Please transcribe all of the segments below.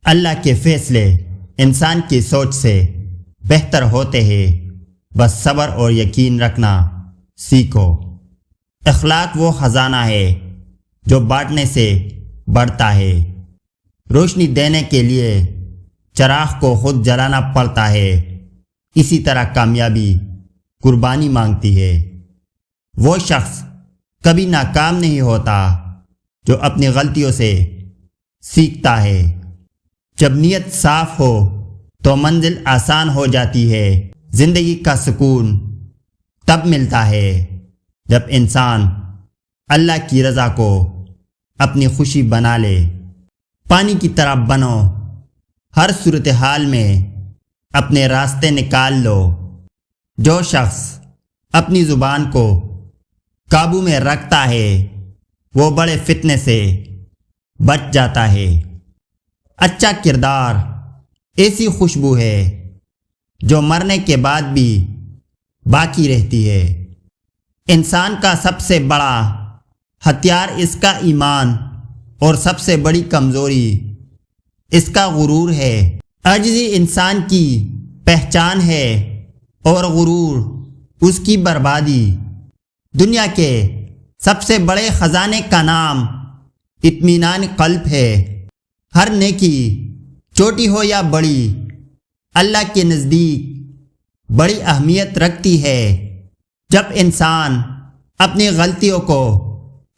اللہ کے فیصلے انسان کی سوچ سے بہتر ہوتے ہیں، بس صبر اور یقین رکھنا سیکھو۔ اخلاق وہ خزانہ ہے جو بانٹنے سے بڑھتا ہے۔ روشنی دینے کے لیے چراغ کو خود جلانا پڑتا ہے، اسی طرح کامیابی قربانی مانگتی ہے۔ وہ شخص کبھی ناکام نہیں ہوتا جو اپنی غلطیوں سے سیکھتا ہے۔ جب نیت صاف ہو تو منزل آسان ہو جاتی ہے۔ زندگی کا سکون تب ملتا ہے جب انسان اللہ کی رضا کو اپنی خوشی بنا لے۔ پانی کی طرح بنو، ہر صورتحال میں اپنے راستے نکال لو۔ جو شخص اپنی زبان کو قابو میں رکھتا ہے وہ بڑے فتنے سے بچ جاتا ہے۔ اچھا کردار ایسی خوشبو ہے جو مرنے کے بعد بھی باقی رہتی ہے۔ انسان کا سب سے بڑا ہتھیار اس کا ایمان اور سب سے بڑی کمزوری اس کا غرور ہے۔ عاجزی انسان کی پہچان ہے اور غرور اس کی بربادی۔ دنیا کے سب سے بڑے خزانے کا نام اطمینان قلب ہے۔ ہر نیکی چھوٹی ہو یا بڑی اللہ کے نزدیک بڑی اہمیت رکھتی ہے۔ جب انسان اپنی غلطیوں کو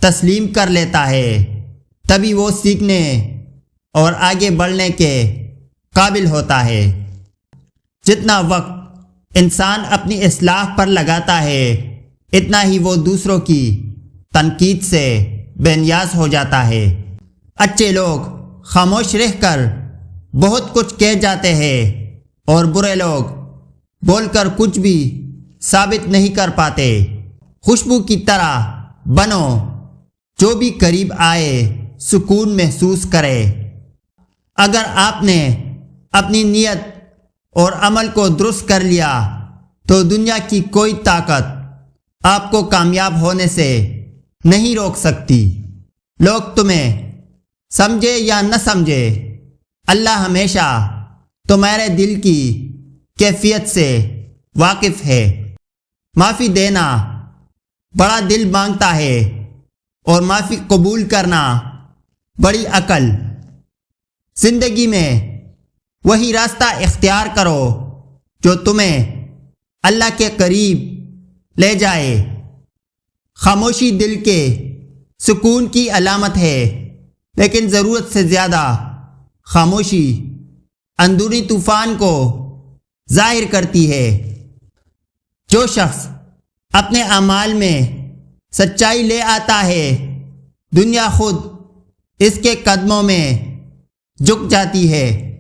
تسلیم کر لیتا ہے تبھی وہ سیکھنے اور آگے بڑھنے کے قابل ہوتا ہے۔ جتنا وقت انسان اپنی اصلاح پر لگاتا ہے اتنا ہی وہ دوسروں کی تنقید سے بے نیاز ہو جاتا ہے۔ اچھے لوگ خاموش رہ کر بہت کچھ کہہ جاتے ہیں اور برے لوگ بول کر کچھ بھی ثابت نہیں کر پاتے۔ خوشبو کی طرح بنو، جو بھی قریب آئے سکون محسوس کرے۔ اگر آپ نے اپنی نیت اور عمل کو درست کر لیا تو دنیا کی کوئی طاقت آپ کو کامیاب ہونے سے نہیں روک سکتی۔ لوگ تمہیں سمجھے یا نہ سمجھے، اللہ ہمیشہ تمہارے دل کی کیفیت سے واقف ہے۔ معافی دینا بڑا دل مانگتا ہے اور معافی قبول کرنا بڑی عقل۔ زندگی میں وہی راستہ اختیار کرو جو تمہیں اللہ کے قریب لے جائے۔ خاموشی دل کے سکون کی علامت ہے، لیکن ضرورت سے زیادہ خاموشی اندرونی طوفان کو ظاہر کرتی ہے۔ جو شخص اپنے اعمال میں سچائی لے آتا ہے دنیا خود اس کے قدموں میں جھک جاتی ہے۔